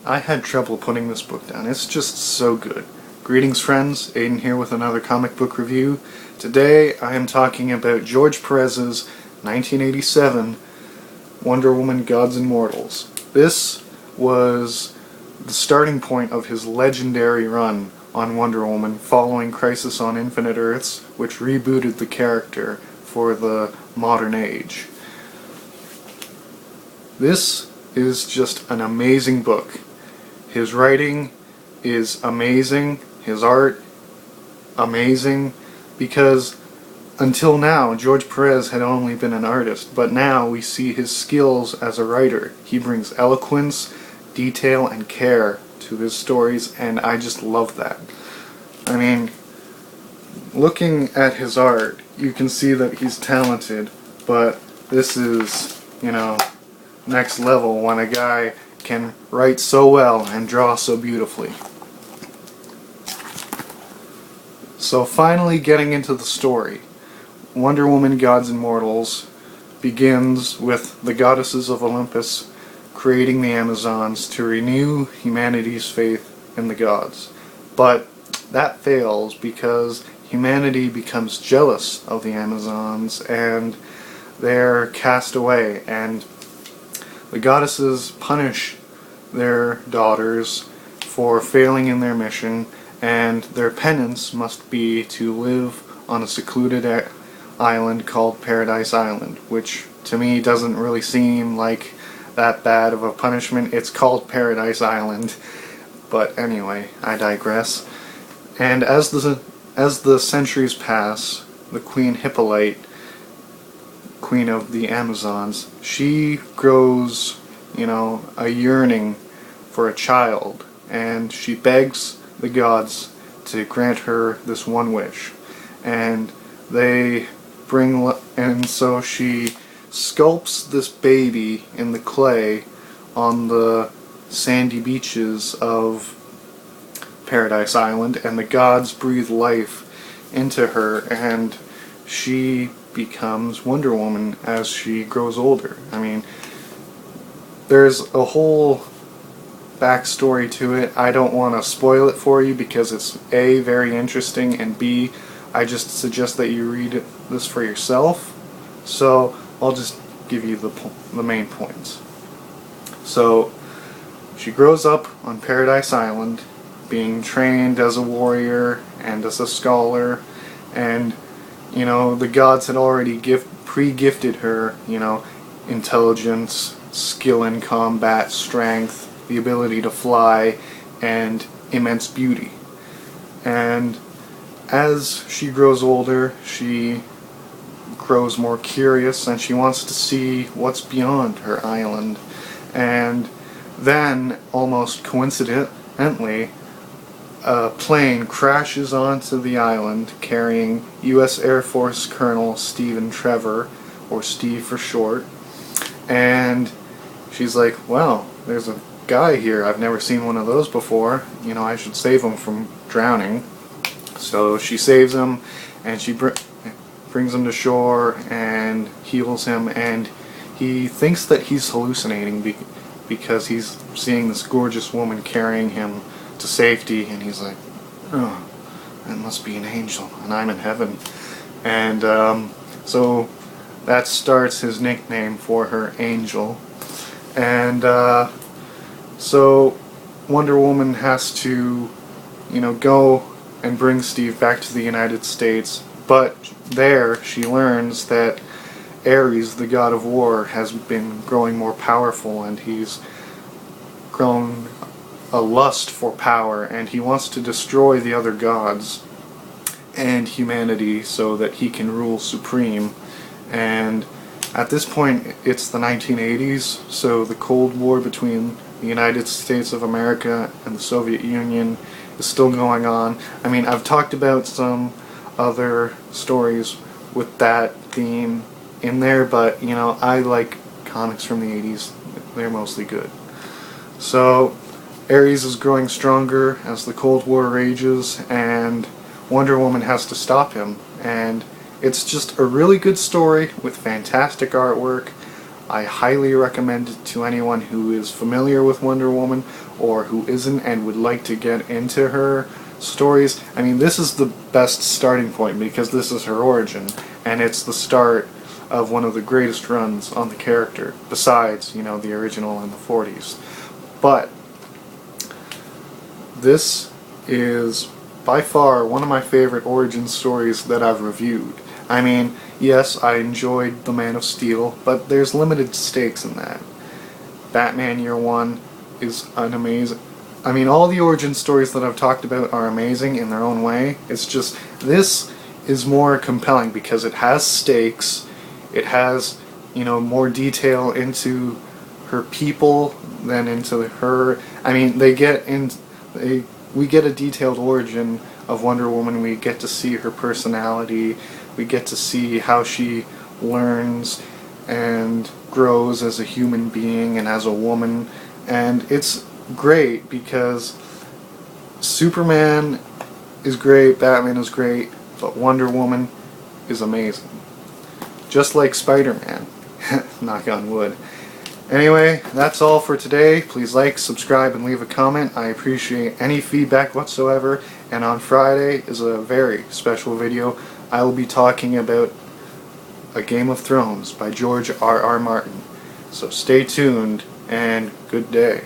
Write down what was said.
I had trouble putting this book down. It's just so good. Greetings friends, Aiden here with another comic book review. Today I am talking about George Perez's 1987 Wonder Woman Gods and Mortals. This was the starting point of his legendary run on Wonder Woman following Crisis on Infinite Earths, which rebooted the character for the modern age. This is just an amazing book. His writing is amazing, his art amazing, because until now George Perez had only been an artist, but now we see his skills as a writer. He brings eloquence, detail, and care to his stories, and I just love that. I mean, looking at his art, you can see that he's talented, but this is, next level when a guy can write so well and draw so beautifully. So finally getting into the story, Wonder Woman Gods and Mortals begins with the goddesses of Olympus creating the Amazons to renew humanity's faith in the gods. But that fails because humanity becomes jealous of the Amazons and they're cast away, and the goddesses punish their daughters for failing in their mission, and their penance must be to live on a secluded island called Paradise Island, which to me doesn't really seem like that bad of a punishment. It's called Paradise Island, but anyway, I digress. And as the centuries pass, the Queen Hippolyta, Queen of the Amazons, she grows, a yearning for a child, and she begs the gods to grant her this one wish. And so she sculpts this baby in the clay on the sandy beaches of Paradise Island, and the gods breathe life into her, and she becomes Wonder Woman as she grows older. I mean, there's a whole backstory to it. I don't want to spoil it for you because it's A, very interesting, and B, I just suggest that you read this for yourself. So I'll just give you the main points. So she grows up on Paradise Island, being trained as a warrior and as a scholar, and the gods had already pre-gifted her, intelligence, skill in combat, strength, the ability to fly, and immense beauty. And as she grows older, she grows more curious, and she wants to see what's beyond her island. And then, almost coincidentally, a plane crashes onto the island carrying U.S. Air Force Colonel Stephen Trevor, or Steve for short, and she's like, well, there's a guy here, I've never seen one of those before, I should save him from drowning. So she saves him, and she brings him to shore and heals him, and he thinks that he's hallucinating because he's seeing this gorgeous woman carrying him to safety, and he's like, oh, that must be an angel, and I'm in heaven. And so that starts his nickname for her, Angel. And so Wonder Woman has to, go and bring Steve back to the United States, but there she learns that Ares, the god of war, has been growing more powerful, and he's grown a lust for power, and he wants to destroy the other gods and humanity so that he can rule supreme. And at this point it's the 1980s, so the Cold War between the United States of America and the Soviet Union is still going on. I mean, I've talked about some other stories with that theme in there, but I like comics from the 80s. They're mostly good. So Ares is growing stronger as the Cold War rages, and Wonder Woman has to stop him. And it's just a really good story with fantastic artwork. I highly recommend it to anyone who is familiar with Wonder Woman or who isn't and would like to get into her stories. I mean, this is the best starting point because this is her origin, and it's the start of one of the greatest runs on the character, besides, you know, the original in the 40s. But this is by far one of my favorite origin stories that I've reviewed. I mean, yes, I enjoyed The Man of Steel, but there's limited stakes in that. Batman Year One is an amazing... I mean, all the origin stories that I've talked about are amazing in their own way. It's just, this is more compelling because it has stakes, it has, you know, more detail into her people than into her... I mean, we get a detailed origin of Wonder Woman. We get to see her personality, we get to see how she learns and grows as a human being and as a woman, and it's great because Superman is great, Batman is great, but Wonder Woman is amazing. Just like Spider-Man. Knock on wood. Anyway, that's all for today. Please like, subscribe, and leave a comment. I appreciate any feedback whatsoever. And on Friday is a very special video. I will be talking about A Game of Thrones by George R.R. Martin. So stay tuned, and good day.